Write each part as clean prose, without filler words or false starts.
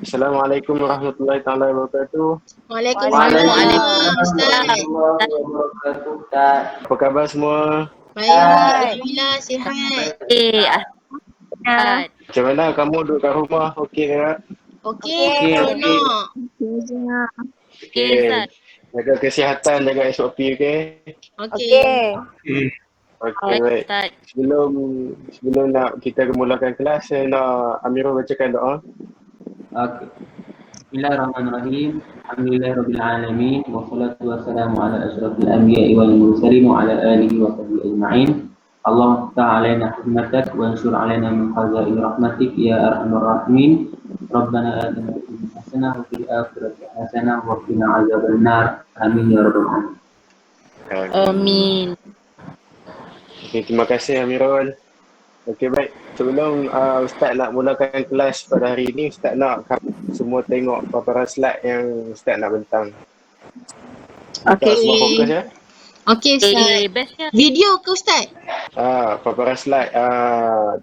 Assalamualaikum warahmatullahi taala wabarakatuh. Waalaikumsalam, Ustaz. warahmatullahi wabarakatuh, Ustaz. Apa khabar semua? Baik, Hai. Alhamdulillah, sihat. Ustaz. Macam mana kamu duduk kat rumah? Okey ke? Okey, Okey, seronok. Okey, Ustaz. Jaga kesihatan, jaga SOP, okey? Okey. Okey, Baik, baik. Ustaz. Sebelum nak kita mulakan kelas, saya nak Amirul bacakan doa. Okey. Bismillahirrahmanirrahim. Alhamdulillahirabbil alamin wassalatu wassalamu ala asyrafil anbiya'i wal mursalin wa ala alihi wa sahbihi ajma'in. Allahumma iftah 'alaina hikmatak wa anshur 'alaina min khazain rahmatik ya arhamar rahimin. Rabbana atina fid dunya hasanah wa fil akhirati hasanah wa qina adzabannar. Amin ya rabbal alamin. Amin. Okay, terima kasih Amirul. Okey, baik. Sebelum Ustaz nak mulakan kelas pada hari ini, Ustaz nak semua tengok paparan slide yang Ustaz nak bentang. Okey. Semua fokus ya. Okey, Ustaz. Bestnya. Video ke, Ustaz? Paparan slide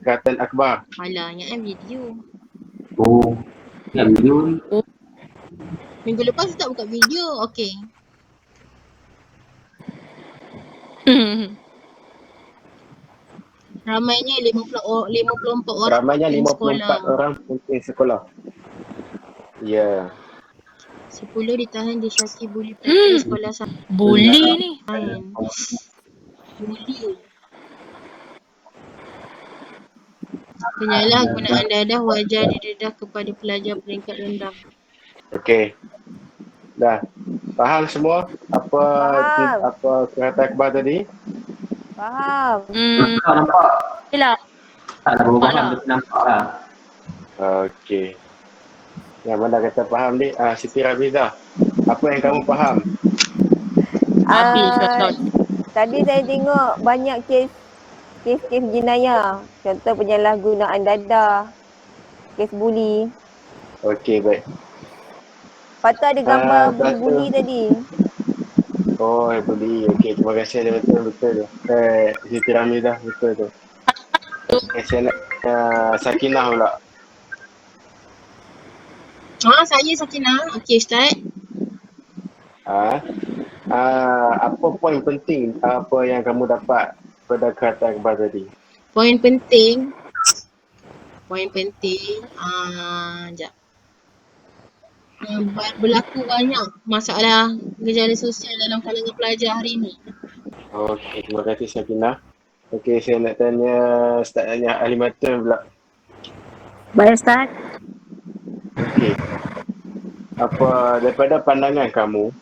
Keratan Akbar. Alah, ingatkan video. Oh, ya video ni. Minggu lepas Ustaz buka video. Okey. Ramainya 54 orang. Ramainya penting 54 sekolah. orang penting sekolah. Ya. 10 ditahan di Syaki Buli Pelatihan Sekolah Bully ni. Sains. Buli. Penyalahgunaan dadah wajar didedah kepada pelajar peringkat rendah. Okey. Dah. Faham semua apa Keratan Akbar tadi? Faham. Nampak. Yelah. Tak ada perubahan, tapi nampak lah. Okey. Yang mana kata faham ni? Siti Rabiza. Apa yang kamu faham? Habis, Ustaz. Tadi saya tengok banyak kes jenayah. Contoh penyalahgunaan dadah, kes buli. Okey, baik. Lepas tu ada gambar lepas tu- buli tadi. Oh, beli. Okey, terima kasih. Ada betul. Siti Rabiza, betul tu. Okay, saya nak Sakinah pula. Saya Sakinah. Okey, Ustaz. Apa poin penting apa yang kamu dapat pada Keratan Akbar tadi? Poin penting. Sekejap. Berlaku banyak masalah gejala sosial dalam kalangan pelajar hari ini. Okey, terima kasih Sakinah. Okey, saya nak tanya Ustaz Alimatun pula. Baik, Ustaz. Okey. Apa daripada pandangan kamu,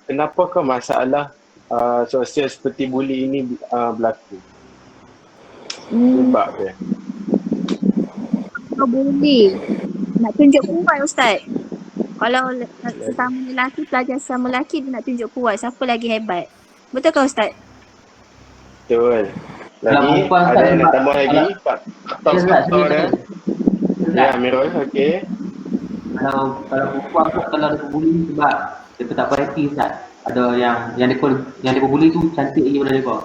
kenapakah masalah sosial seperti buli ini berlaku? Sebab dia. Boleh. Nak tunjuk kuat Ustaz. Kalau sesama lelaki, pelajar sesama lelaki dia nak tunjuk kuat siapa lagi hebat. Betul ke Ustaz? Betul. Kalau Lagi perempuan, ada Ustaz, yang nak sebab- tambah lagi? Faktor dia. Ya, Amirul. Okey. Kalau perempuan tu kalau ada pembuli sebab dia tak perhati, Ustaz. Ada yang dia pembuli tu cantik je pada dia.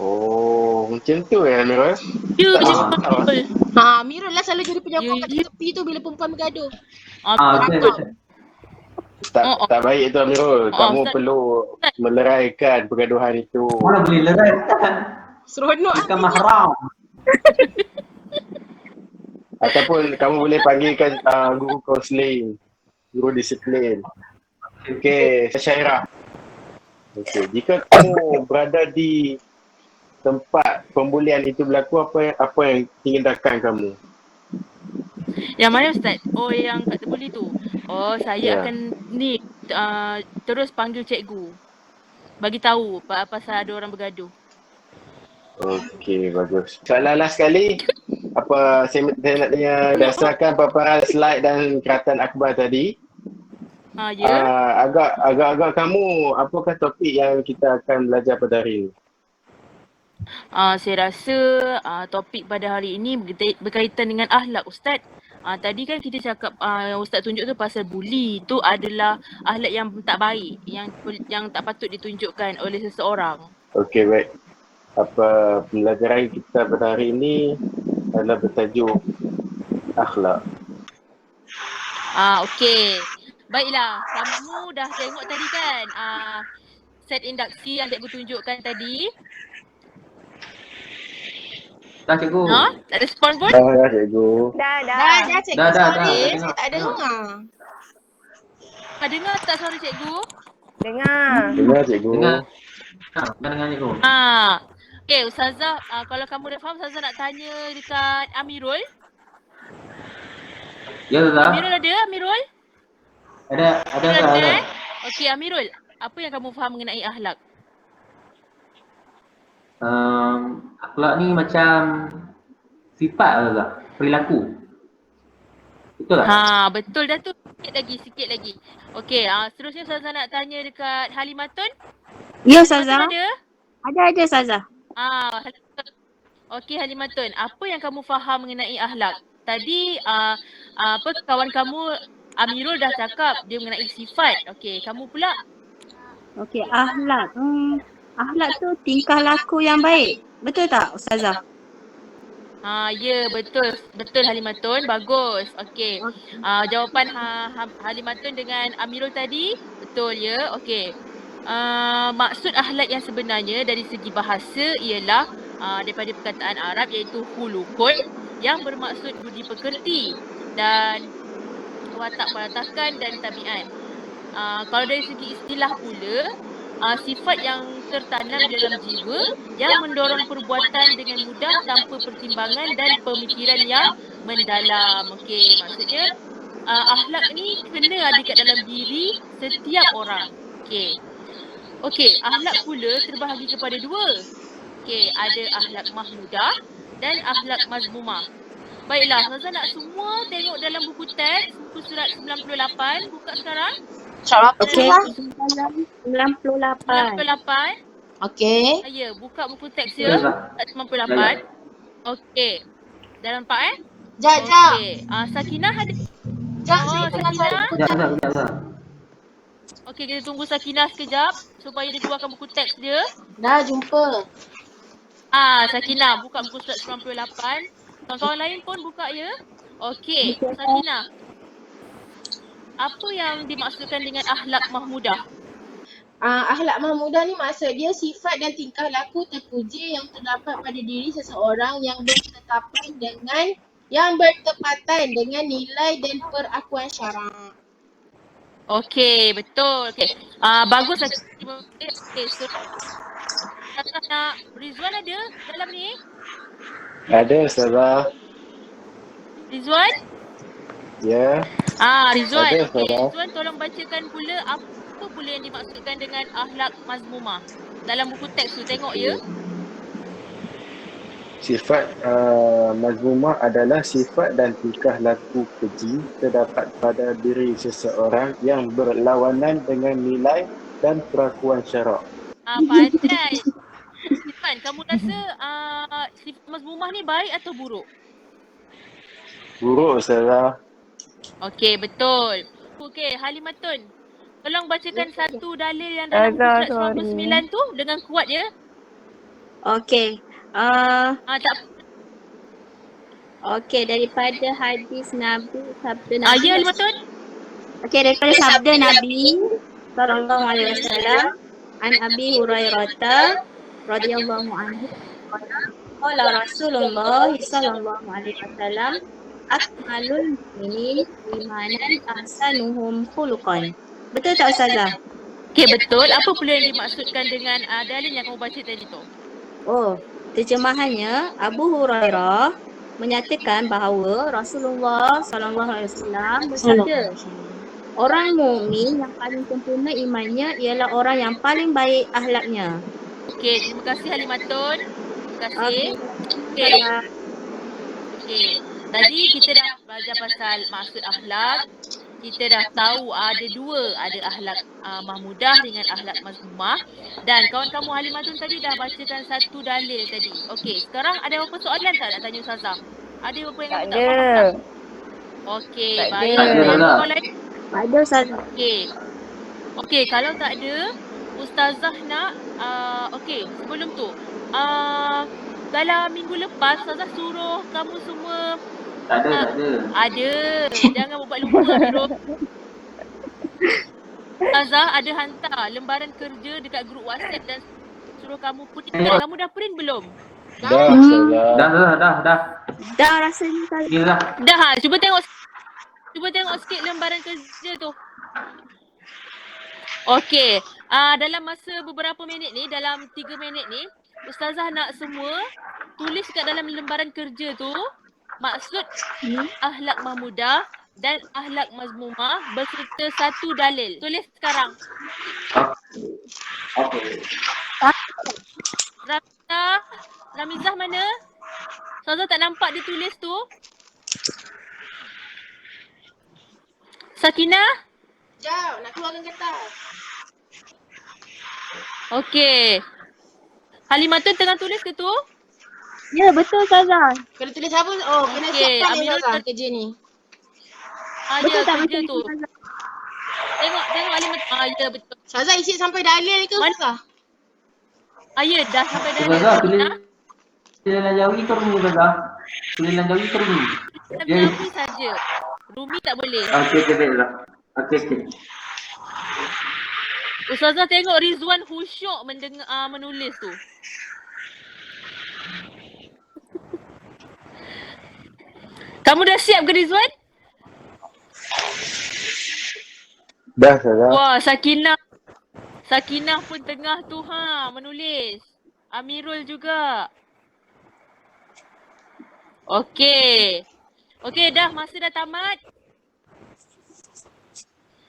Oh, macam tu ya Amirul? Ya, Tak betul. tahu. Mirul lah selalu jadi penyokong kat tepi tu bila perempuan bergaduh. Betul. Tak baik tu Amirul. Kamu Ustaz. perlu meleraikan pergaduhan itu. Mana boleh lerai, Ustaz? Seronok Bukan mahram. Ataupun kamu boleh panggilkan guru kaunseling, guru disiplin. Okey, Syairah. Okey, jika kamu berada di tempat pembulian itu berlaku, apa yang tindakan kamu? Yang mana, Ustaz? Oh, yang kat bully tu. Oh, saya Ya. akan terus panggil cikgu. Bagi tahu pasal ada orang bergaduh. Okey, bagus. Soalan last sekali. Saya nak tanya berdasarkan paparan slide dan Keratan Akbar tadi. Ya. Agak-agak kamu, apakah topik yang kita akan belajar pada hari ini? Saya rasa topik pada hari ini berkaitan dengan akhlak, Ustaz. Tadi kan kita cakap Ustaz tunjuk tu pasal buli. Tu adalah akhlak yang tak baik, yang tak patut ditunjukkan oleh seseorang. Okey, baik. Pembelajaran kita pada hari ini adalah bertajuk akhlak. Okey. Baiklah, kamu dah tengok tadi kan set induksi yang cikgu tunjukkan tadi. Dah cikgu. Tak respon pun? Dah cikgu. Dah. Dah cikgu. Dah, Sorry, dah saya tak dengar. Dengar tak suara cikgu? Dengar. Dengar cikgu. Dengar. Dengar cikgu. Okey, Ustazah, kalau kamu dah faham, Ustazah nak tanya dekat Amirul. Ya, Ustazah. Amirul ada? Amirul? Ada. Okey, Amirul, apa yang kamu faham mengenai akhlak? Akhlak ni macam sifat Ustazah, perilaku. Betul tak? Betul dah tu. Sikit lagi. Okey, seterusnya Ustazah nak tanya dekat Halimatun. Ya, Halimatun Ustazah. ada? Ada, Ustazah. Okey Halimatun, apa yang kamu faham mengenai akhlak? Tadi kawan kamu Amirul dah cakap dia mengenai sifat. Okey, kamu pula? Okey, akhlak. Akhlak tu tingkah laku yang baik. Betul tak, Ustazah? Ya, betul. Betul Halimatun, bagus. Okey. Jawapan Halimatun dengan Amirul tadi betul ya. Okey. Maksud akhlak yang sebenarnya dari segi bahasa ialah daripada perkataan Arab iaitu khuluqun yang bermaksud budi pekerti dan watak peratakan dan tabiat. Kalau dari segi istilah pula, sifat yang tertanam dalam jiwa yang mendorong perbuatan dengan mudah tanpa pertimbangan dan pemikiran yang mendalam. Okey, maksudnya akhlak ni kena ada kat dalam diri setiap orang. Okey, akhlak pula terbahagi kepada dua. Okey, ada akhlak mahmudah dan akhlak mazmumah. Baiklah, Ustazah nak semua tengok dalam buku teks, buku surat 98, buka sekarang. Surat apa Okey. tu? 98. 98. Okey. Ya, buka buku teks Ya, ya. Ustazah. Surat 98. Okey. Dah nampak Jap. Okey. Sakinah ada? Saya tengah cari. Sekejap. Okey, kita tunggu Sakinah sekejap supaya dia keluarkan buku teks dia. Dah jumpa. Sakinah buka buku surat 98. Kawan-kawan lain pun buka ya. Okey, Sakinah. Apa yang dimaksudkan dengan akhlak mahmudah? Akhlak mahmudah ni maksud dia sifat dan tingkah laku terpuji yang terdapat pada diri seseorang yang bertepatan dengan nilai dan perakuan syarak. Okey, betul. Okey. Bagus Sakinah. Okey, so nak Rizwan ada dalam ni? Ada Ustazah. Rizwan? Ya. Rizwan. Ada, Okey, Ustazah. Rizwan tolong bacakan pula apa pula yang dimaksudkan dengan akhlak mazmumah. Dalam buku teks tu tengok ya. Sifat mazmumah adalah sifat dan tingkah laku keji terdapat pada diri seseorang yang berlawanan dengan nilai dan perakuan syarak. Pandai. Rizwan, kamu rasa sifat mazmumah ni baik atau buruk? Buruk Ustazah. Okey, betul. Okey, Halimatun. Tolong bacakan satu dalil yang dalam buku surat 99 tu dengan kuat ya. Okey. Tak Okey, daripada hadis Nabi, sabda Nabi. ya Halimatun. Okey, daripada sabda Nabi sallallahu alaihi wasallam, an Abi Hurairah radhiyallahu anhu qala Rasulullah sallallahu alaihi wasallam, akmalul mu'minin imanan ahsanuhum khuluqan. Betul tak Ustazah? Okey, betul. Apa pula yang dimaksudkan dengan dalil yang kamu baca tadi tu? Oh, terjemahannya Abu Hurairah menyatakan bahawa Rasulullah sallallahu alaihi wasallam bersabda, orang mukmin yang paling sempurna imannya ialah orang yang paling baik akhlaknya. Okey, terima kasih Halimatun. Terima kasih. Okey. Okey. Tadi kita dah belajar pasal maksud akhlak. Kita dah tahu ada dua, ada akhlak mahmudah dengan akhlak mazmumah. Dan kawan kamu Halimatun tadi dah bacakan satu dalil tadi. Okey, sekarang ada apa soalan tak nak tanya Ustazah? Ada apa yang kamu tak faham tak? Okey, Tak baik. ada. Kawan-kawan lain? Ada Ustazah. Okey, kalau tak ada, Ustazah nak okey, sebelum tu dalam minggu lepas Ustazah suruh kamu semua Tak ada. Ada. Jangan buat lupa Amirul. Ustazah ada hantar lembaran kerja dekat grup WhatsApp dan suruh kamu print. Kamu dah print belum? Dah, Ustazah. Dah. Dah rasanya kali. Ni lah. Dah ha? Cuba tengok sikit lembaran kerja tu. Okey. Dalam masa beberapa minit ni, dalam 3 minit ni, Ustazah nak semua tulis kat dalam lembaran kerja tu maksud akhlak mahmudah dan akhlak mazmumah berserta satu dalil. Tulis sekarang. Okey. Ramizah mana? Ustazah tak nampak dia tulis tu. Sakinah? Jauh, nak keluarkan kertas. Okey. Halimatun tengah tulis ke tu? Ya, betul Ustazah. Kena tulis apa? Oh, kena Okey, siapkan ni Amirul Ustazah kerja ni. Betul Ya, tak kerja macam tu. tu Ustazah? Tengok Halimatun. Ya, betul. Ustazah isi sampai dalil ke Mana? Ustazah? Ya, dah sampai dah. Ustazah, tulis Lanjawi ke Rumi Ustazah? Tulis Lanjawi ke Rumi? Nabi saja. Rumi tak boleh. Okey, Ustazah. Okey. Ustazah tengok Rizwan khusyuk mendengar menulis tu. Kamu dah siap ke Rizwan? Dah, Ustazah. Wah, Sakinah pun tengah tu menulis. Amirul juga. Okey, dah masa dah tamat.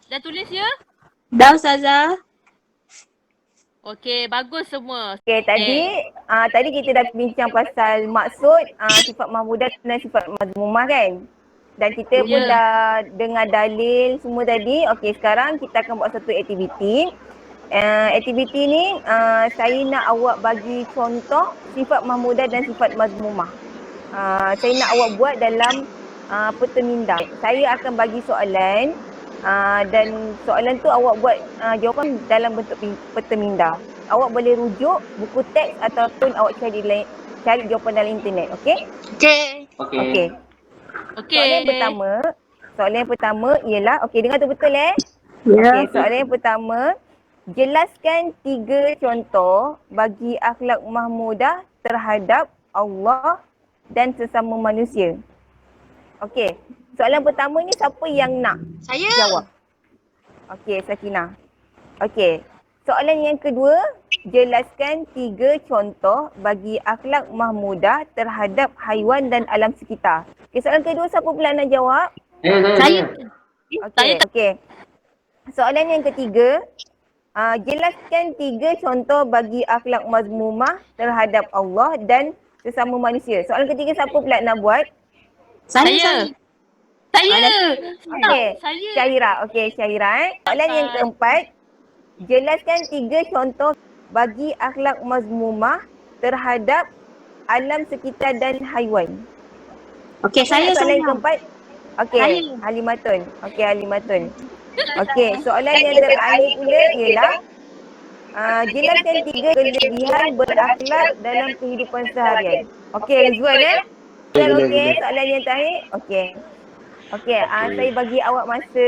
Dah tulis ya? Dah Ustazah. Okey, bagus semua. Okey, tadi kita dah bincang pasal maksud, sifat mahmudah dan sifat mazmumah kan? Dan kita pun Ya. dah dengar dalil semua tadi. Okey, sekarang kita akan buat satu aktiviti. Aktiviti ni saya nak awak bagi contoh sifat mahmudah dan sifat mazmumah. Saya nak awak buat dalam peta minda. Saya akan bagi soalan dan soalan tu awak buat jawapan dalam bentuk peta minda. Awak boleh rujuk buku teks ataupun awak cari jawapan dalam internet, okey? Okey. Okey. Soalan yang pertama ialah, okey, dengar tu betul Ya. Okey, soalan yang pertama, jelaskan 3 contoh bagi akhlak mahmudah terhadap Allah dan sesama manusia. Okey, soalan pertama ni siapa yang nak Saya. jawab? Okey, Sakinah. Okey, soalan yang kedua, jelaskan 3 contoh bagi akhlak mahmudah terhadap haiwan dan alam sekitar. Okey, soalan kedua siapa pula nak jawab? Saya. Okey. Soalan yang ketiga, jelaskan 3 contoh bagi akhlak mazmumah terhadap Allah dan sesama manusia. Soalan ketiga siapa pula nak buat? Saya. Okey, Saya. Syahira. Okey, Syahira. Soalan yang keempat, jelaskan 3 contoh bagi akhlak mazmumah terhadap alam sekitar dan haiwan. Okey, saya Soalan yang keempat. Okey, Saya. Halimatun. Okey, Halimatun. Okey, soalan yang terakhir pula ialah jelaskan 3 kelebihan berakhlak dalam kehidupan seharian. Okey, Rizwan Rizwan, okey, soalan yang terakhir. Okey, saya bagi awak masa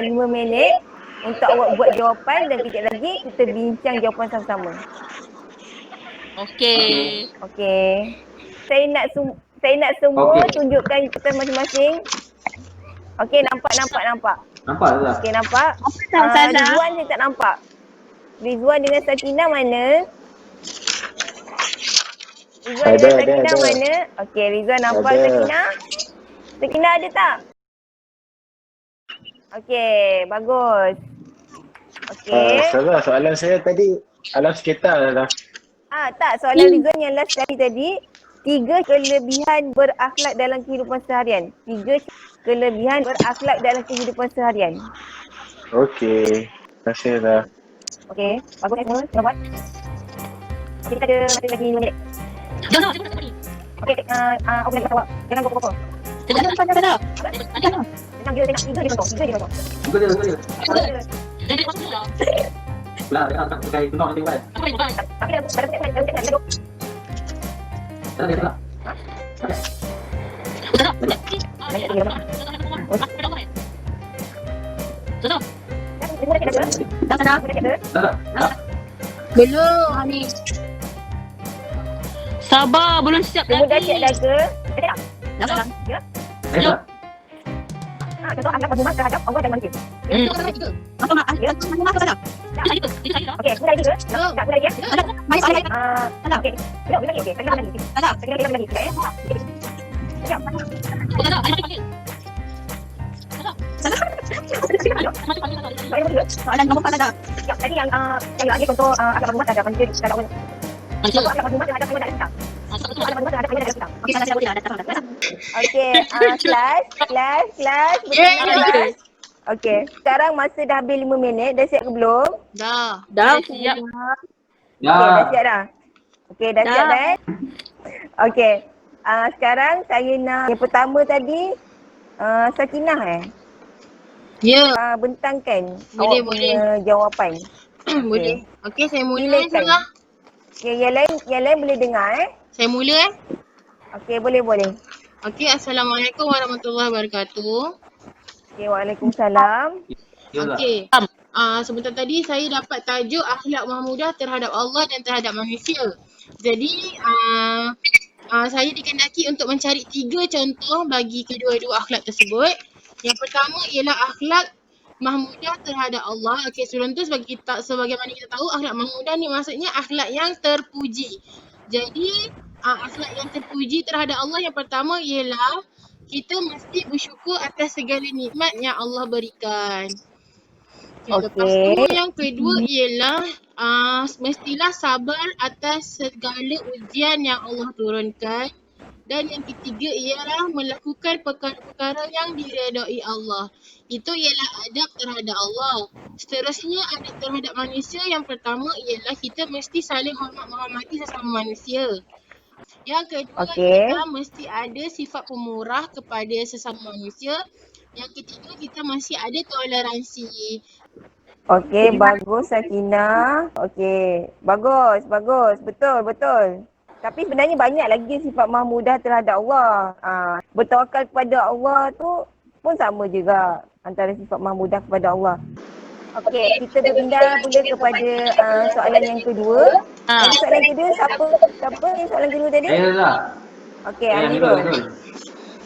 5 minit untuk awak buat jawapan dan kejap lagi kita bincang jawapan sama-sama. Okey. Okey. Saya nak semua Okey. tunjukkan kita masing-masing. Okey, nampak. Nampak tak? Okey, nampak. tak Ustazah? Rizwan saya tak nampak. Rizwan dengan Sakinah mana? Rizwan dengan Sakinah ada. mana? Okey, Rizwan nampak Ada. Sakinah? Sakinah ada tak? Okey, bagus. Okey. Ustazah, soalan saya tadi alam sekitar dah. Tak, soalan Rizwan yang last sekali tadi. 3 kelebihan berakhlak dalam kehidupan seharian. 3 kelebihan berakhlak dalam kehidupan seharian. Okey. Terima kasih dah. Okey, bagus semua. Tengok buat. Okey, kita ada masih lagi 5 minit. Jangan. Okey, apa lagi awak? Jangan pokok-pokok. Jangan dia contoh. 3 dia contoh. Buka dia. Lah, dia akan pakai tunjuk nanti buat. Okey, pada saya duduk. Tak ada. Belum. Sabar, belum siap Semua dah siap dah lagi. ke? Ayo. Contoh akhlak mazmumah terhadap Allah dan manusia. Hmm. Okey, mulai lagi ke? Tak mulai lagi ya? Okey. Belum lagi. Okey, kita lagi. Kita lagi. Sekejap ya. Soalan nombor 4 ada. Sekejap. Tadi yang saya bagi contoh akhlak mazmumah terhadap manusia terhadap Allah. Contoh akhlak mazmumah terhadap Allah dan Islam. Akhlak mazmumah terhadap Allah dan Islam. Okey, salah saya tidak ada. Okey, kelas. Kelas. Okey, sekarang masa dah habis 5 minit. Dah siap ke belum? Dah. Dah siap. Okey, dah Ya. siap dah? Okey, dah siap dah Okey. Sekarang saya nak yang pertama tadi Sakinah Ya, bentangkan Boleh, awak punya jawapan. boleh. Okey, saya mula Silakan. Sarah. Okay, yang lain boleh dengar Saya mula Okey, boleh. Okey, Assalamualaikum warahmatullahi wabarakatuh. Okey, waalaikumsalam. Yalah. Okey. Sebentar tadi saya dapat tajuk akhlak mahmudah terhadap Allah dan terhadap manusia. Jadi saya dikehendaki untuk mencari 3 contoh bagi kedua-dua akhlak tersebut. Yang pertama ialah akhlak mahmudah terhadap Allah. Okey, sebelum tu sebagaimana kita tahu akhlak mahmudah ni maksudnya akhlak yang terpuji. Jadi akhlak yang terpuji terhadap Allah yang pertama ialah kita mesti bersyukur atas segala nikmat yang Allah berikan. Lepas tu yang kedua ialah mestilah sabar atas segala ujian yang Allah turunkan. Dan yang ketiga ialah melakukan perkara-perkara yang diredai Allah. Itu ialah adab terhadap Allah. Seterusnya adab terhadap manusia yang pertama ialah kita mesti saling menghormati sesama manusia. Yang kedua ialah mesti ada sifat pemurah kepada sesama manusia. Yang ketiga kita masih ada toleransi. Okey, bagus Sakinah. Okey, bagus. Betul. Tapi sebenarnya banyak lagi sifat mahmudah terhadap Allah. Bertawakal kepada Allah tu pun sama juga antara sifat mahmudah kepada Allah. Okey, kita berpindah pula kepada soalan yang kedua. Jadi soalan kedua siapa yang soalan kedua tadi? Yalah. Okey, Amirul.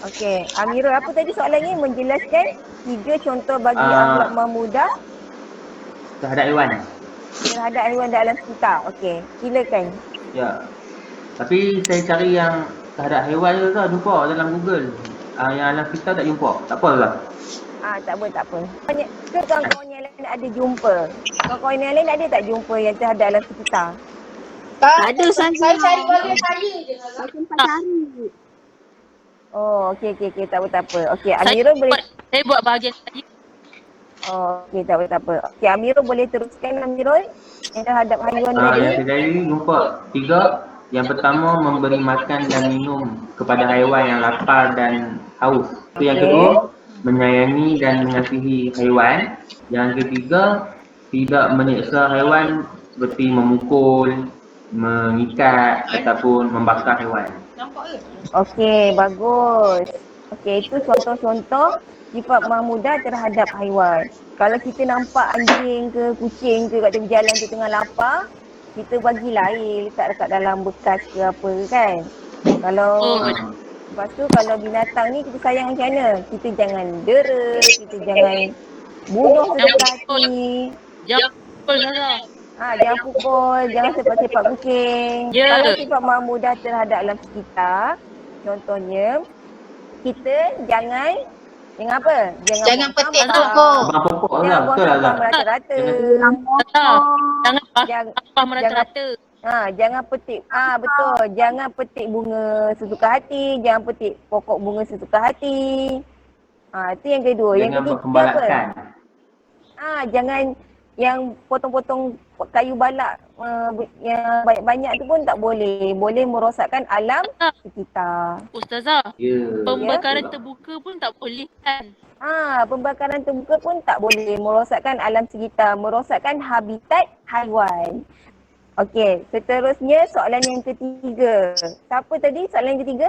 Okey, Amirul, apa tadi soalannya? Menjelaskan 3 contoh bagi akhlak mahmudah Terhadap hewan. terhadap haiwan dalam sekitar. Okey, silakan. Ya. Tapi saya cari yang terhadap hewan tu tak jumpa dalam Google. Yang dalam kita tak jumpa. Tak apa lah. Tak apa. Ke kawan-kawan yang lain ada jumpa? Kawan-kawan yang lain ada tak jumpa yang terhadap dalam sekitar? Tak ada saja. Saya cari bagian saya je. Saya tempat cari. Oh, okey. Tak apa. Okey, Amirul boleh. Saya buat bahagian tadi. Oh, okey, tak apa. Okey, Amirul boleh teruskan Amirul yang terhadap haiwan tadi. Yang saya cari jumpa 3. Yang pertama memberi makan dan minum kepada haiwan yang lapar dan haus. Yang kedua menyayangi dan mengasihi haiwan. Yang ketiga tidak menyiksa haiwan seperti memukul, mengikat ataupun membakar haiwan. Okey, bagus. Okey, itu contoh-contoh sifat mahmudah terhadap haiwan. Kalau kita nampak anjing ke kucing ke kat tepi jalan tu tengah lapar, kita bagilah air letak dekat dalam bekas ke apa kan. Kalau lepas tu kalau binatang ni kita sayang macam mana? Kita jangan dera, kita jangan bunuh sesuka hati. Jangan pukul Sarah. Jangan pukul, jangan sepak-sepak kucing. Ya. Kalau sifat mahmudah terhadap alam sekitar, contohnya kita jangan apa? Jangan buang petik sampah. pokok. Abang pokok Jangan lah. buang Betul lah. sampah merata-rata. Jangan sampah merata-rata. Jangan petik. Betul. Jangan petik bunga sesuka hati, jangan petik pokok bunga sesuka hati. Itu yang kedua. Yang Jangan buat ketiga pembalakan. apa? Jangan yang potong-potong kayu balak yang banyak-banyak tu pun tak boleh. Boleh merosakkan alam sekitar. Ustazah, Ya. pembakaran terbuka pun tak boleh kan? Pembakaran terbuka pun tak boleh. Merosakkan alam sekitar, merosakkan habitat haiwan. Okey, seterusnya soalan yang ketiga. Siapa tadi soalan yang ketiga?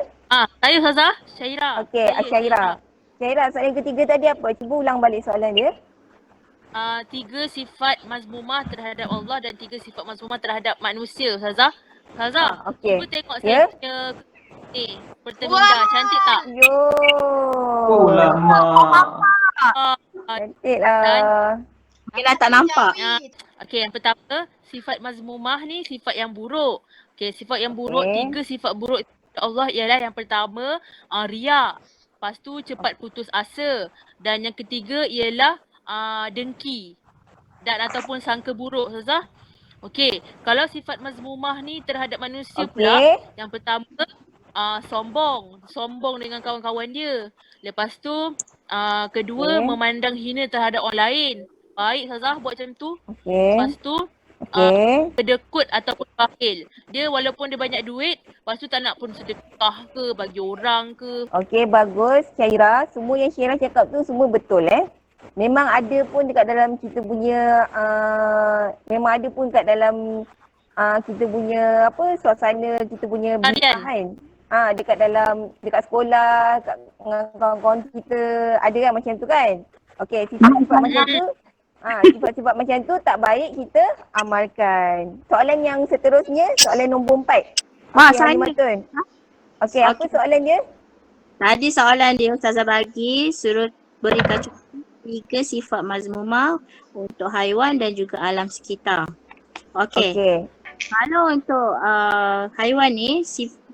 Saya Ustazah, Syairah. Okey, Asyairah. Syairah, soalan yang ketiga tadi apa? Cuba ulang balik soalan dia. 3 sifat mazmumah terhadap Allah dan 3 sifat mazmumah terhadap manusia, Ustazah. Ustazah, Okey. cuba tengok Ya. saya punya ni, perteminda. Cantik tak? Yo. Ulama. Cantik lah. Mungkinlah tak nampak. Okey, yang pertama, sifat mazmumah ni sifat yang buruk. Okey, sifat yang buruk, Okey. 3 sifat buruk Allah ialah yang pertama, riya. Lepas tu cepat putus asa. Dan yang ketiga ialah dengki dan ataupun sangka buruk, Ustazah. Okey, kalau sifat mazmumah ni terhadap manusia pula, Okey. yang pertama sombong dengan kawan-kawan dia. Lepas tu kedua Okey. memandang hina terhadap orang lain. Baik, Ustazah buat macam tu. Okey. Lepas tu Okey. kedekut ataupun bakhil. Dia walaupun dia banyak duit, lepas tu tak nak pun sedekah ke, bagi orang ke. Okey, bagus Syairah. Semua yang Syairah cakap tu semua betul Memang ada pun dekat dalam kita punya memang ada pun dekat dalam kita punya suasana kita punya bidah kan. Dekat sekolah, dengan kawan-kawan kita ada kan macam tu kan. Okey, sifat-sifat macam tu sifat-sifat macam tu tak baik kita amalkan. Soalan yang seterusnya, soalan nombor 4. Okey, Halimatun. Okey, apa soalan dia? Tadi soalan dia Ustazah bagi suruh berikan contoh 3 sifat mazmumah untuk haiwan dan juga alam sekitar. Okey. Kalau untuk haiwan ni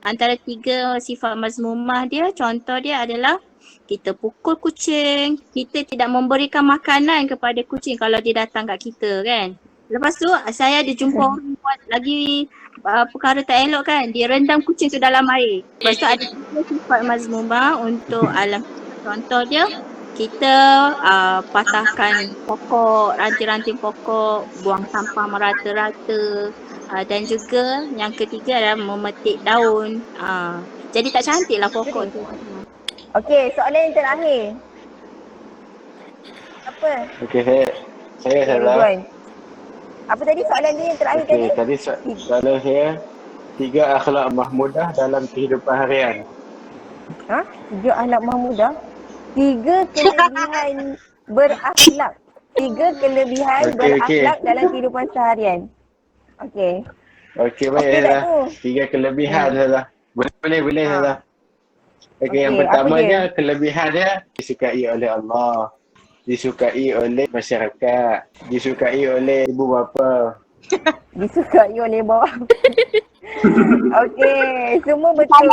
antara 3 sifat mazmumah dia, contoh dia adalah kita pukul kucing, kita tidak memberikan makanan kepada kucing kalau dia datang kat kita kan. Lepas tu saya ada jumpa orang buat lagi perkara tak elok kan, dia rendam kucing tu dalam air. Lepas tu ada 3 sifat mazmumah untuk alam. Contoh dia, kita patahkan pokok, ranting-ranting pokok, buang sampah merata-rata, dan juga yang ketiga adalah memetik daun. Jadi tak cantik lah pokok tu. Okey, soalan yang terakhir. Apa? Okey, saya salah. Ridwan. Apa tadi soalan dia yang terakhir tadi? Okey, tadi soalan saya 3 akhlak mahmudah dalam kehidupan harian. 3 akhlak mahmudah? 3 kelebihan berakhlak. 3 kelebihan berakhlak dalam kehidupan seharian. Okey. Okey, baik lah. 3 kelebihan salah. Boleh salah. Okey, yang pertamanya kelebihan dia disukai oleh Allah, disukai oleh masyarakat, disukai oleh ibu bapa. Disukai oleh bawah. Okey, semua betul.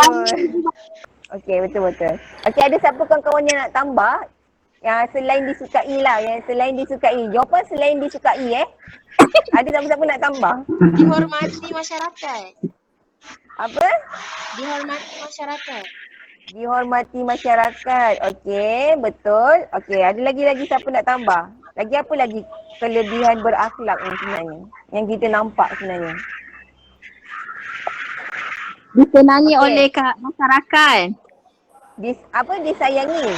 Okey, betul-betul. Okey, ada siapa kawan-kawan yang nak tambah? Yang selain disukai lah, yang selain disukai. Jawapan selain disukai Ada siapa-siapa nak tambah? Dihormati masyarakat. Apa? Dihormati masyarakat. Dihormati masyarakat. Okey, betul. Okey, ada lagi siapa nak tambah? Lagi apa lagi kelebihan berakhlak ni sebenarnya? Yang kita nampak sebenarnya. Disenangi oleh masyarakat. Disayangi?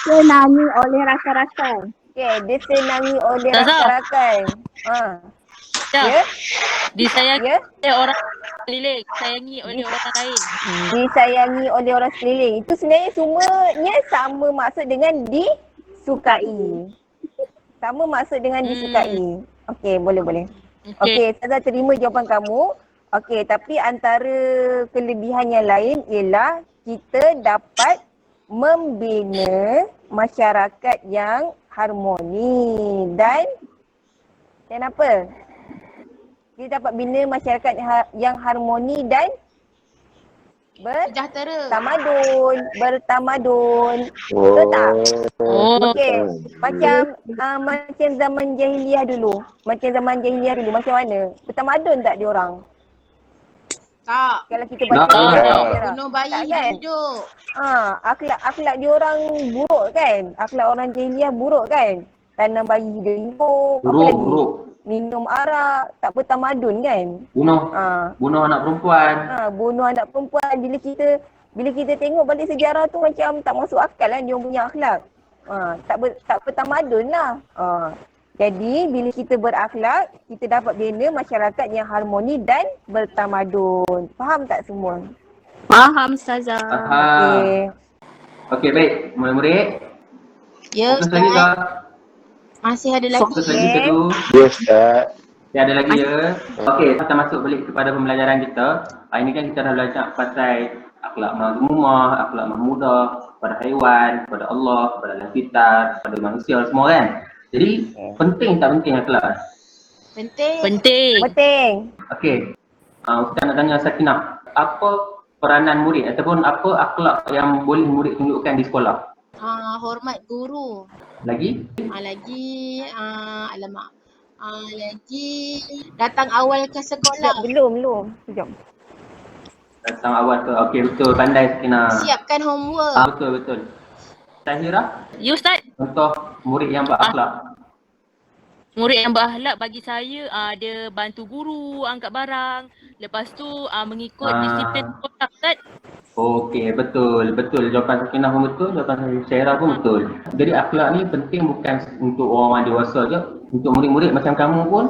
Disenangi oleh rakan-rakan. Okey, disenangi oleh rakan-rakan. Ya? Disayangi oleh orang sekeliling, disayangi oleh orang lain. Disayangi oleh orang sekeliling. Itu sebenarnya semuanya sama maksud dengan disukai. Sama maksud dengan disukai. Okey, boleh. Okey, Ustazah terima jawapan kamu. Okey, tapi antara kelebihan yang lain ialah kita dapat membina masyarakat yang harmoni dan apa? Kita dapat bina masyarakat yang harmoni dan bertamadun. Betul tak? Okey, macam zaman jahiliah dulu. Macam macam mana? Bertamadun tak diorang? Tak. Kalau kita baca Bunuh bayi hidup. Akhlak diorang buruk kan? Akhlak orang jahiliah buruk kan? Tanam bayi hidup. Buruk. Minum arak, tak bertamadun kan? Bunuh anak perempuan. Bunuh anak perempuan. Bila kita tengok balik sejarah tu macam tak masuk akal lah dia punya akhlak. Tak bertamadun lah. Jadi bila kita berakhlak, kita dapat bina masyarakat yang harmoni dan bertamadun. Faham tak semua? Faham Ustazah. Okey. Okey, baik. Murid-murid, Ya fokus lagi Ustaz, ke? masih ada lagi. Fokus lagi ke tu? Ya Ustaz. Ya, ada lagi ya. Okey, kita masuk balik kepada pembelajaran kita. Ini kan kita dah belajar pasal akhlak mazmumah, akhlak mahmudah, pada haiwan, pada Allah, pada alam sekitar, pada manusia semua kan. Jadi, penting tak penting akhlak? Penting. Penting. Penting. Okey. Ustaz nak tanya Sakinah, apa peranan murid ataupun apa akhlak yang boleh murid tunjukkan di sekolah? Hormat guru. Lagi? Lagi alamak. Lagi datang awal ke sekolah. Belum. Sekejap. Datang awal ke. Okey, betul. Pandai Sakinah. Siapkan homework. Betul. Tahira, Ya Ustaz, contoh murid yang berakhlak. murid yang berakhlak bagi saya dia bantu guru angkat barang. Lepas tu mengikut disiplin sekolah Ustaz. Okey, betul. Jawapan Sakinah pun betul, jawapan Syairah pun betul. Jadi akhlak ni penting bukan untuk orang dewasa je. Untuk murid-murid macam kamu pun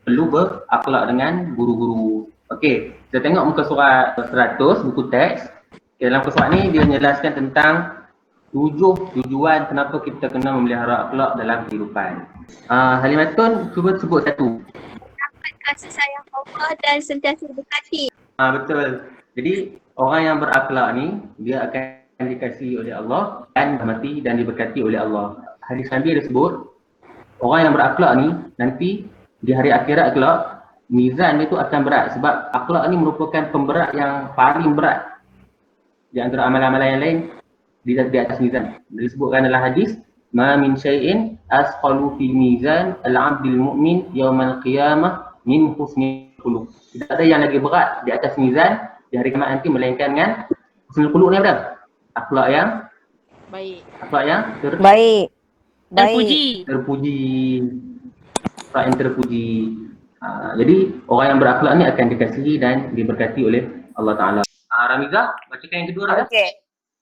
perlu berakhlak dengan guru-guru. Okey, kita tengok muka surat 100, buku teks. Dalam muka surat ni dia menjelaskan tentang 7 tujuan kenapa kita kena memelihara akhlak dalam kehidupan. Halimatun, cuba sebut satu. Dapat kasih sayang Allah dan sentiasa dekati. Betul. Jadi orang yang berakhlak ni dia akan dikasihi oleh Allah dan mati dan diberkati oleh Allah. Hadis Nabi ada sebut orang yang berakhlak ni nanti di hari akhirat kelak mizan dia tu akan berat sebab akhlak ni merupakan pemberat yang paling berat di antara amalan-amalan yang lain di atas mizan. Disebutkan dalam hadis ma min syai'in asqalu fil mizan al-'abdil mu'min yaumal qiyamah min husnil khuluq. Tidak ada yang lagi berat di atas mizan di hari kiamat nanti melainkan dengan husnul khuluq ni apa? Akhlak yang Baik. akhlak yang Baik. terpuji. Akhlak yang terpuji. Jadi orang yang berakhlak ni akan dikasihi dan diberkati oleh Allah Taala. Ramiza, bacakan yang kedua Ramiza. Okey.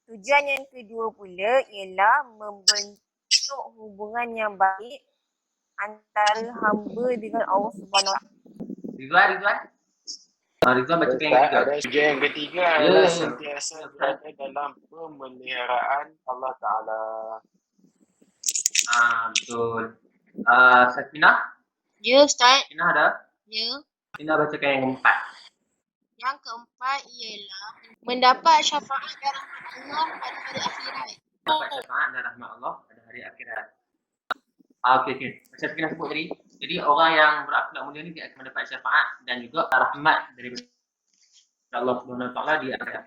Tujuan yang kedua pula ialah membentuk hubungan yang baik antara hamba dengan Allah Subhanahu Wa Taala. Rizwan bacakan yang ketiga. Ada tujuan yang ketiga adalah sentiasa berada dalam pemeliharaan Allah Ta'ala. Betul. Sakinah? Ya Ustaz. Sakinah ada? Ya. Sakinah bacakan yang keempat. Yang keempat ialah mendapat syafaat dan rahmat Allah pada hari akhirat. Dapat syafaat dan rahmat Allah pada hari akhirat. Okey. Macam Sakinah sebut tadi. Jadi orang yang berakhlak mulia ni dia akan mendapat syafaat dan juga rahmat dari Allah Subhanahu Wa Taala di akhirat.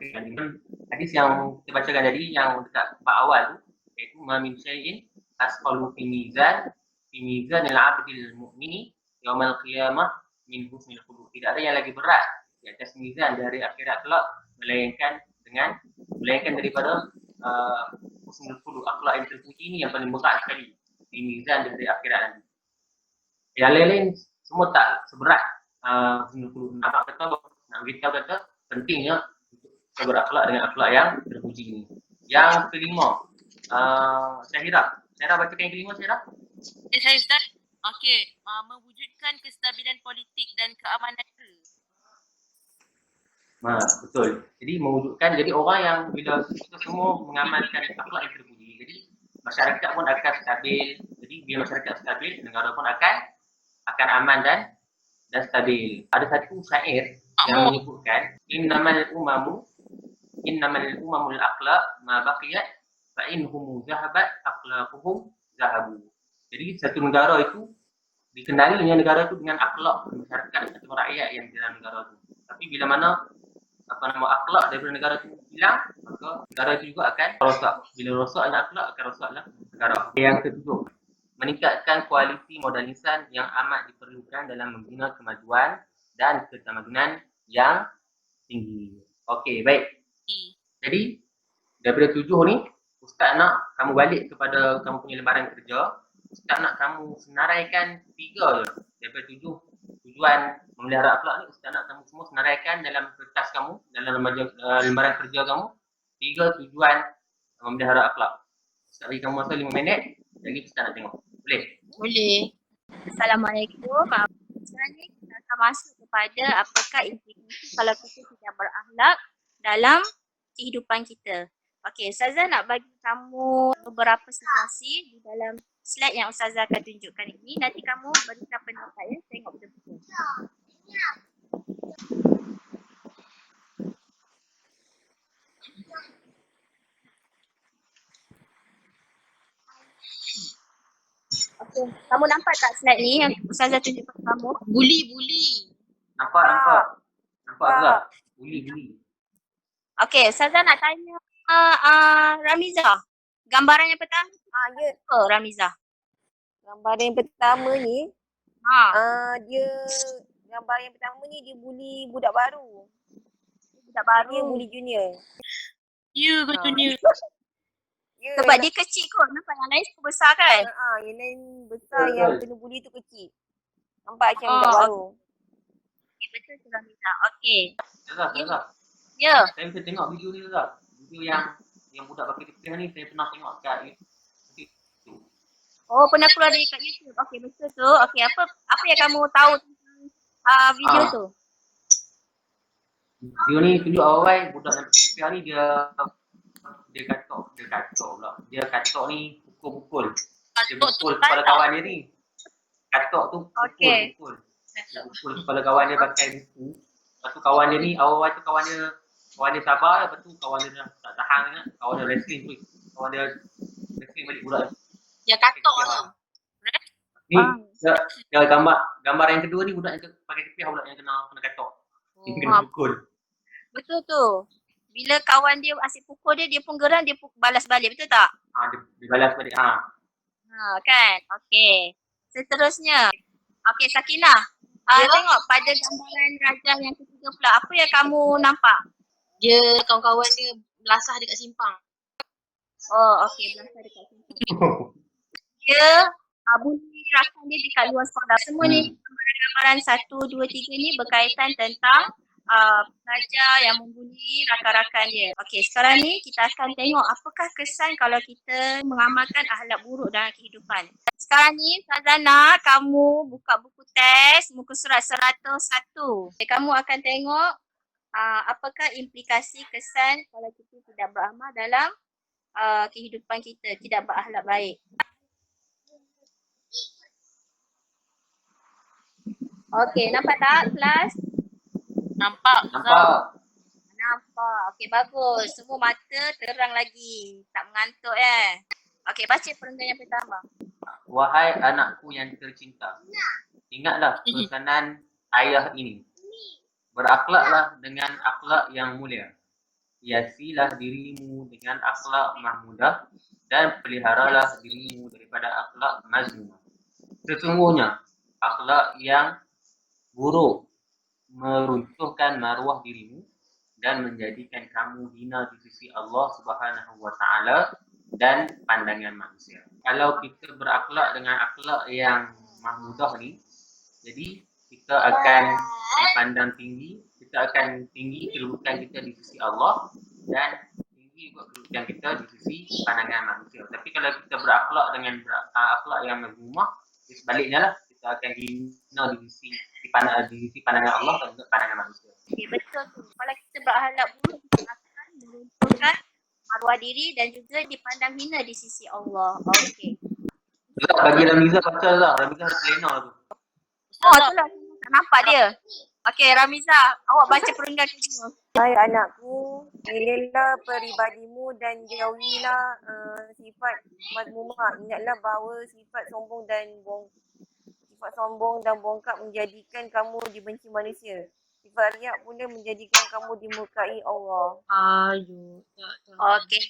Hadis yang kita bacakan tadi yang dekat bab awal tu iaitu ma min syai'in asqalu fi mizan al-'abdil mu'mini yaumal qiyamah min husnil khuluq. Tidak ada yang lagi berat di atas mizan dari akhirat kelak melainkan daripada husnul khuluq, akhlak yang terpuji ni yang paling berat sekali di mizan dari akhirat nanti. Yang lain-lain semua tak seberat husnul khuluq. Nak beritahu kata pentingnya untuk kita berakhlak dengan akhlak yang terpuji ni. Yang kelima, Syahira bacakan yang kelima Syahira. Ya saya Ustaz. Okey, mewujudkan kestabilan politik dan keamanan. Betul. Jadi mewujudkan, jadi orang yang bila kita semua mengamalkan akhlak yang terpuji, jadi masyarakat pun akan stabil. Jadi bila masyarakat stabil, negara pun akan aman dan stabil. Ada satu syair yang menyebutkan innamal umamul akhlaq ma baqiyat fa inhum zahabat akhlaquhum zahabu. Jadi satu negara itu dikenalinya negara itu dengan akhlak masyarakat atau rakyat yang di dalam negara itu. Tapi bila mana akhlak daripada negara itu hilang, maka negara itu juga akan rosak. Bila rosaknya akhlak akan rosaklah negara. Yang ketujuh, meningkatkan kualiti modal lisan yang amat diperlukan dalam membina kemajuan dan ketamadunan yang tinggi. Okey, baik. Jadi daripada 7 ni, Ustaz nak kamu balik kepada kamu punya lembaran kerja. Ustaz nak kamu senaraikan 3 je daripada 7 tujuan memelihara akhlak ni. Ustaz nak kamu semua senaraikan dalam kertas kamu, dalam lembaran kerja kamu 3 tujuan memelihara akhlak. Ustaz bagi kamu masa 5 minit. Lagi Ustaz nak tengok. Boleh? Assalamualaikum. Sekarang ni kita akan masuk kepada apakah implikasi kalau kita tidak berakhlak dalam kehidupan kita. Okey, Ustazah nak bagi kamu beberapa situasi di dalam slide yang Ustazah akan tunjukkan ini. Nanti kamu berikan pendapat ya, tengok betul-betul. Okey, kamu nampak tak slide ni yang Ustazah tunjukkan kamu? Buli. Nampak tak? Buli. Okey, Ustazah nak tanya Ramiza. Gambaran yang pertama Ya. apa Ramiza? Gambar yang pertama ni, dia gambar yang pertama ni dia bully budak baru. Budak Dia baru. bully junior. Ya ke junior? Ya, Sebab dia kecil kot. Nampak yang lain semua besar kan? yang lain besar, yang kena bully tu kecil. Nampak macam budak baru. Okay, betul tu Ramiza. Okey. Ustazah. Ya. Saya pernah tengok video ni Ustazah. Video yang budak pakai tepiah ni saya pernah tengok kat YouTube. Oh, pernah keluar dari kat YouTube. Okey, betul tu. Okey, apa yang kamu tahu tentang video tu? Video ni tunjuk awal budak yang pakai tepiah ni dia katok pula. Dia katok ni pukul. Dia pukul kepala kawan dia ni. Katok tu pukul. Dia pukul kepala kawan dia pakai buku. Lepas tu kawan dia ni awal tu kawan dia sabar, lepas tu kawan dia dah tak tahan sangat. Kawan dia wrestling tu. Kawan dia wrestling balik budak ni. Yang katok tu. Ni dia gambar yang kedua ni budak yang pakai tepiah, budak yang kena katok. Dia kena pukul. Betul tu. Bila kawan dia asyik pukul dia pun geram, dia balas balik. Betul tak? Dia balas balik. Kan? Okey. Seterusnya. Okey, Sakinah. Tengok pada gambaran Rajah yang ketiga pula. Apa yang kamu nampak? Dia kawan-kawan dia belasah dekat simpang. Oh, okey. Belasah dekat simpang. Dia bully rakan dia dekat luar sekolah. Semua ni gambaran 1, 2, 3 ni berkaitan tentang pelajar yang membuli rakan-rakan dia. Okey, sekarang ni kita akan tengok apakah kesan kalau kita mengamalkan akhlak buruk dalam kehidupan. Sekarang ni Sazana, kamu buka buku teks muka surat 101. Okay, kamu akan tengok apakah implikasi kesan kalau kita tidak beramal dalam kehidupan kita, tidak berakhlak baik. Okey, nampak tak kelas? Nampak. Okey, bagus. Semua mata terang lagi. Tak mengantuk Okey, baca perenggan yang pertama. Wahai anakku yang tercinta, ingatlah pesanan ayah ini. Berakhlaklah dengan akhlak yang mulia. Hiasilah dirimu dengan akhlak mahmudah dan peliharalah dirimu daripada akhlak mazmumah. Sesungguhnya akhlak yang buruk meruntuhkan maruah dirimu dan menjadikan kamu hina di sisi Allah Subhanahu wa taala dan pandangan manusia. Kalau kita berakhlak dengan akhlak yang mahmudah ni, jadi kita akan dipandang tinggi, kita akan tinggi kedudukan kita di sisi Allah dan tinggi juga kedudukan kita di sisi pandangan manusia. Tapi kalau kita berakhlak dengan akhlak yang mazmumah, sebaliknya lah, kita akan hina di sisi pandangan Allah dan juga pandangan manusia. Okay, betul tu. Kalau kita berakhlak buruk, kita akan meruntuhkan maruah diri dan juga dipandang hina di sisi Allah. Okey. Bagi Ramiza baca lah. Ramiza ada plena tu. Oh, itulah. Tak nampak dia. Okey, Ramiza, awak baca perenggan kedua. Hai anakku, pilihlah peribadimu dan jauhilah sifat mazmumah. Ingatlah bahawa sifat sombong dan bongkak menjadikan kamu dibenci manusia. Sifat riak pula menjadikan kamu dimurkai Allah. Okey.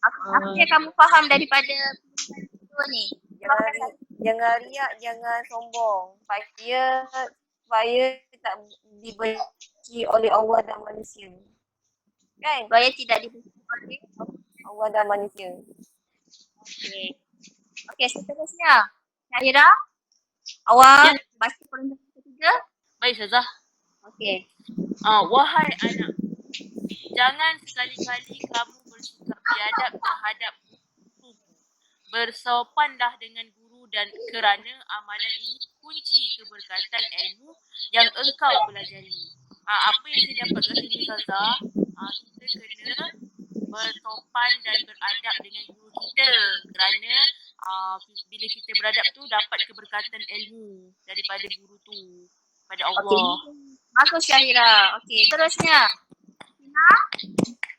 Apa yang kamu faham daripada perenggan kedua ni? Jangan riak, jangan sombong. Supaya tak dibenci oleh Allah dan manusia. Kan? Supaya tidak dibenci oleh Allah dan manusia. Okey. Okey, seterusnya. Syahira, awak baca perenggan ketiga. Baik, Ustazah. Okey. Wahai anak, jangan sekali-kali kamu bersikap biadab terhadap guru. Bersopanlah dengan guru dan kerana amalan ini kunci keberkatan ilmu yang engkau pelajari. Apa yang saya dapatkan sini Ustazah, kita kena bersopan dan beradab dengan guru kita, kerana bila kita beradab tu dapat keberkatan ilmu daripada guru tu, pada Okey. Allah. Bagus Syahira. Okey, terusnya. Tina,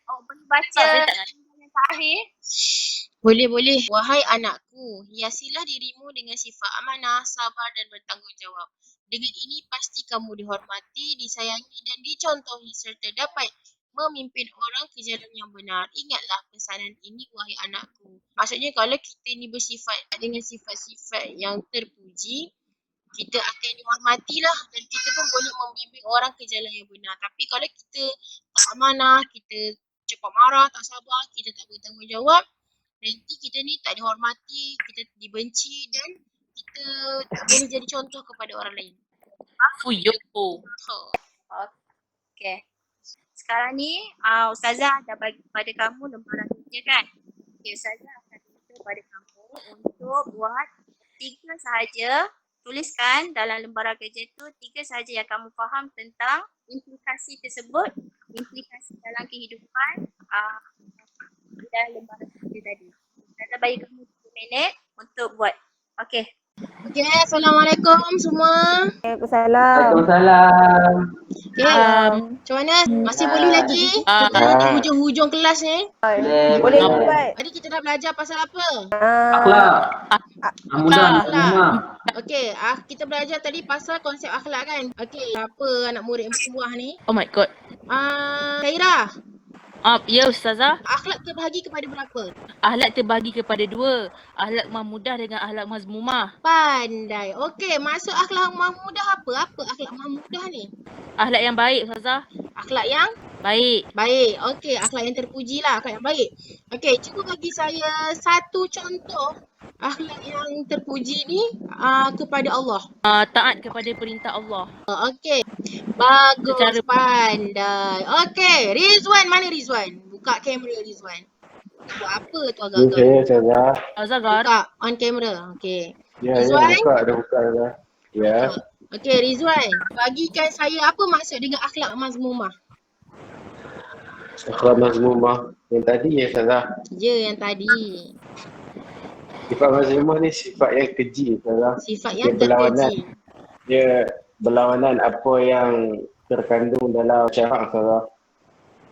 boleh baca Saya tak nak. yang terakhir? Boleh. Wahai anakku, hiasilah dirimu dengan sifat amanah, sabar dan bertanggungjawab. Dengan ini pasti kamu dihormati, disayangi dan dicontohi serta dapat memimpin orang ke jalan yang benar. Ingatlah pesanan ini wahai anakku. Maksudnya kalau kita ni bersifat dengan sifat-sifat yang terpuji, kita akan dihormati lah dan kita pun boleh membimbing orang ke jalan yang benar. Tapi kalau kita tak amanah, kita cepat marah, tak sabar, kita tak bertanggungjawab, nanti kita ni tak dihormati, kita dibenci dan kita tak boleh jadi contoh kepada orang lain. Fuyo. Okey. Sekarang ni Ustazah dah bagi kepada kamu lembaran kerja kan? Okey, Ustazah akan minta pada kamu untuk buat 3 sahaja, tuliskan dalam lembaran kerja tu 3 sahaja yang kamu faham tentang implikasi tersebut, implikasi dalam kehidupan dalam lembaran kerja tadi. Ustazah bagi kamu 3 minit untuk buat. Okey. Okey, Assalamualaikum semua. Waalaikumsalam. Waalaikumsalam. Okay, macam mana? Masih boleh lagi? Kita dah di hujung-hujung kelas ni. Boleh cepat. Tadi kita dah belajar pasal apa? Akhlak. Mudah. Okey, kita belajar tadi pasal konsep akhlak kan? Okey, apa anak murid buah ni? Oh my god. Syahira, Ya Ustazah, akhlak terbahagi kepada berapa? akhlak terbahagi kepada 2, akhlak mahmudah dengan akhlak mazmumah. Pandai. Okey, maksud akhlak mahmudah apa? Apa akhlak mahmudah ni? Akhlak yang baik Ustazah. Akhlak yang Baik. baik. Okey, akhlak yang terpuji lah, akhlak yang baik. Okey, cuba bagi saya satu contoh akhlak yang terpuji ni kepada Allah. Taat kepada perintah Allah. Okey. Bagus, Secara- pandai. Okey, Rizwan, mana Rizwan? Buka kamera Rizwan. Buat apa tu Ni agak-agak? saya Ustazah. Azhar. Buka on kamera. Okey. Ya, Rizwan? dah buka Ustazah. Ya. Okey, Rizwan. Bagikan saya apa maksud dengan akhlak mazmumah? Akhlak mazmumah yang tadi ya Ustazah. Ya, yang tadi. Sifat mazmumah ni sifat yang keji Ustazah. Sifat yang Dia berlawanan. terpuji. Dia berlawanan apa yang terkandung dalam syarak Ustazah.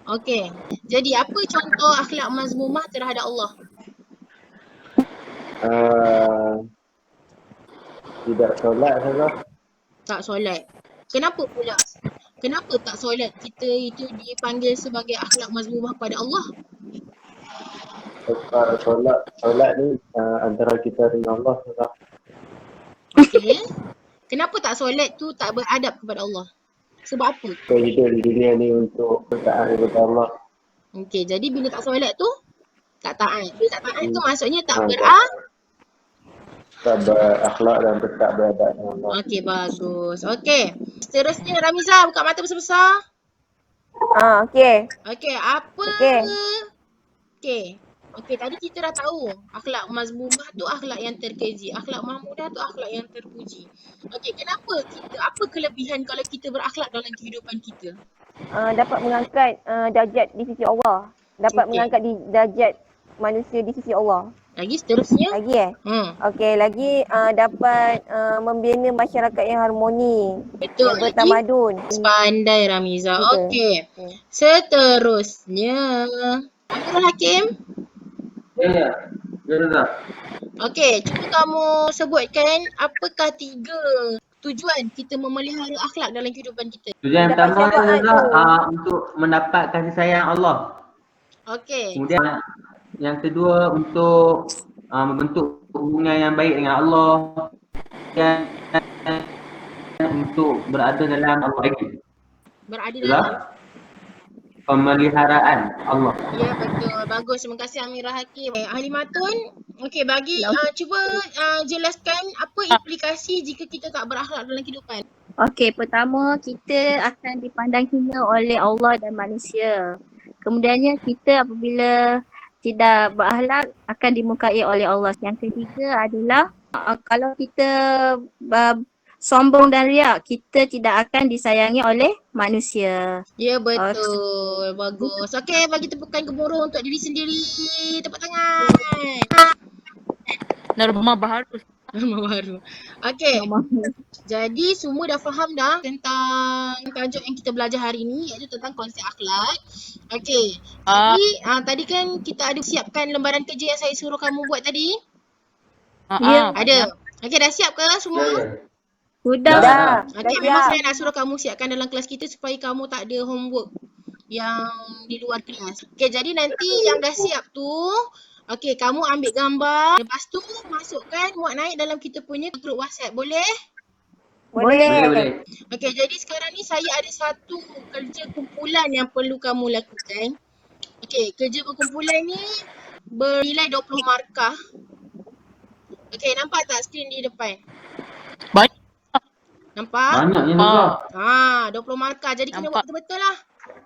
Okey. Jadi apa contoh akhlak mazmumah terhadap Allah? Tidak solat Ustazah. Tak solat. Kenapa pula? Kenapa tak solat kita itu dipanggil sebagai akhlak mazmumah pada Allah? Solat ni antara kita dengan Allah Ustazah. Okey. Kenapa tak solat tu tak beradab kepada Allah? Sebab apa? Kita hidup di dunia ni untuk bertaat kepada Allah. Okey, jadi bila tak solat tu tak taat. Bila tak taat tu maksudnya tak Tak berakhlak dan tak beradab dengan Allah. Okey, bagus. Okey. Seterusnya Ramiza, buka mata besar-besar. Okey. Okey, apa? Okey. Okey. Okey, tadi kita dah tahu akhlak mazmumah tu akhlak yang terkeji, akhlak mahmudah tu akhlak yang terpuji. Okey, kenapa kita, apa kelebihan kalau kita berakhlak dalam kehidupan kita? Dapat mengangkat darjat di sisi Allah. Dapat Okey. mengangkat darjat manusia di sisi Allah. Lagi seterusnya? Lagi Okey, lagi dapat membina masyarakat yang harmoni, Betul. yang bertamadun. Pandai Ramiza. Betul. Okey. Seterusnya. Amirul Hakim. Ya. Ustazah. Okey, cuba kamu sebutkan apakah 3 tujuan kita memelihara akhlak dalam kehidupan kita. Tujuan Dapat pertama syafaat Ustazah untuk mendapat kasih sayang Allah. Okey. Kemudian yang kedua untuk membentuk hubungan yang baik dengan Allah. Dan untuk berada dalam lagi Berada dalam. pemeliharaan Allah. Ya, betul. Bagus. Terima kasih Amirah Hakim. Ahli Matun. Okey, bagi cuba jelaskan apa implikasi jika kita tak berakhlak dalam kehidupan. Okey, pertama kita akan dipandang hina oleh Allah dan manusia. Kemudiannya kita apabila tidak berakhlak akan dimukai oleh Allah. Yang ketiga adalah kalau kita sombong dan riak, kita tidak akan disayangi oleh manusia. Ya betul. Bagus. Okey, bagi tepukan gemuruh untuk diri sendiri. Tepuk tangan. Norma baharu. Nama baru. Okey. Jadi semua dah faham dah tentang tajuk yang kita belajar hari ni, iaitu tentang konsep akhlak. Okey. Jadi tadi kan kita ada siapkan lembaran kerja yang saya suruh kamu buat tadi? Ya. Ada. Okey, dah siap ke semua? Sudah. Dah. Okey, memang saya nak suruh kamu siapkan dalam kelas kita supaya kamu tak ada homework yang di luar kelas. Okey, jadi nanti yang dah siap tu, okey, kamu ambil gambar, lepas tu masukkan, muat naik dalam kita punya grup WhatsApp. Boleh? Boleh. Okey, jadi sekarang ni saya ada satu kerja kumpulan yang perlu kamu lakukan. Okey, kerja berkumpulan ni bernilai 20 markah. Okey, nampak tak skrin di depan? Banyak. Nampak? Banyaknya juga. 20 markah. Jadi kena buat betul-betul lah.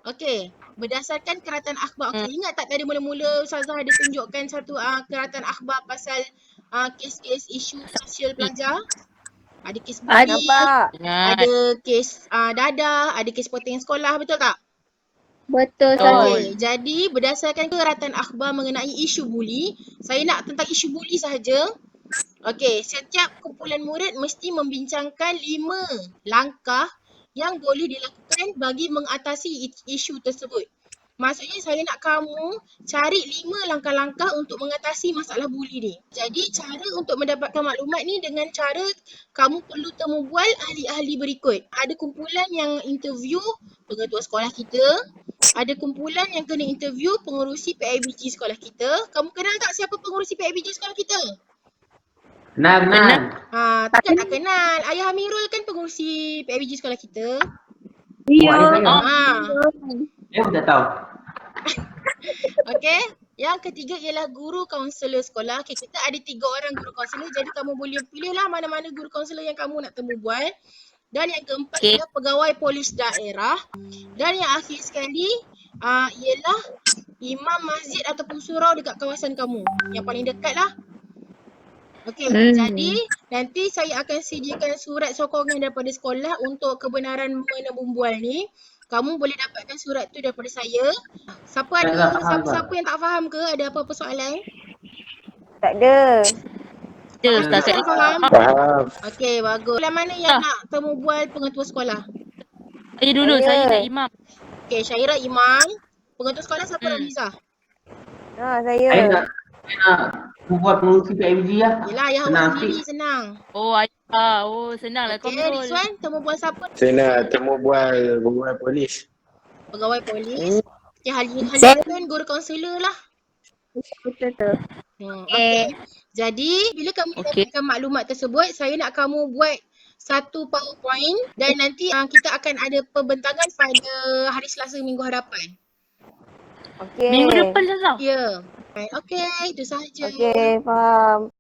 Okey, berdasarkan keratan akhbar. Okey, ingat tak tadi mula-mula Ustazah ada tunjukkan satu keratan akhbar pasal kes-kes isu sosial pelajar? Ada kes bully, Nampak. ada kes dadah, ada kes poting sekolah, betul tak? Betul Betul. saja. Okey, jadi berdasarkan keratan akhbar mengenai isu bully, saya nak tentang isu bully sahaja. Okey, setiap kumpulan murid mesti membincangkan 5 langkah yang boleh dilakukan bagi mengatasi isu tersebut. Maksudnya saya nak kamu cari 5 langkah-langkah untuk mengatasi masalah bully ni. Jadi cara untuk mendapatkan maklumat ni dengan cara kamu perlu temu bual ahli-ahli berikut. Ada kumpulan yang interview pengetua sekolah kita. Ada kumpulan yang kena interview pengurusi PIBG sekolah kita. Kamu kenal tak siapa pengurusi PIBG sekolah kita? Kenal. Takkan tak kenal. Ayah Amirul kan pengurusi PIBG sekolah kita. Ya. Saya pun tak tahu. Okey. Yang ketiga ialah guru kaunselor sekolah. Okay, kita ada 3 orang guru kaunselor. Jadi kamu boleh pilihlah mana-mana guru kaunselor yang kamu nak temu bual. Dan yang keempat ialah pegawai polis daerah. Dan yang akhir sekali ialah imam masjid ataupun surau dekat kawasan kamu. Yang paling dekat lah. Okey, jadi nanti saya akan sediakan surat sokongan daripada sekolah untuk kebenaran menembung bual ni. Kamu boleh dapatkan surat tu daripada saya. Siapa yang tak faham ke? Ada apa-apa soalan? Tak ada. Ustaz Tak faham? Faham. Okey, bagus. Soalan mana yang nak temu bual pengetua sekolah? Saya dulu, saya nak imam. Okey, Syairah imam. Pengetua sekolah siapa Ramizah? Saya. Saya nak buat pengurusi PIBG lah. Yelah, ayah awak sendiri senang. Oh, ayah. Oh, senang lah Okey, kontrol. Rizwan, temu bual siapa? Saya nak temu bual pegawai polis. Pegawai polis. Okey, Halia kan guru kaunselor lah. Betul. Okey. Jadi, bila kamu dapatkan maklumat tersebut, saya nak kamu buat satu PowerPoint dan nanti kita akan ada pembentangan pada hari Selasa minggu hadapan. Okey. Minggu depan Ustazah? Ya. Okey, itu sahaja. Okey, faham.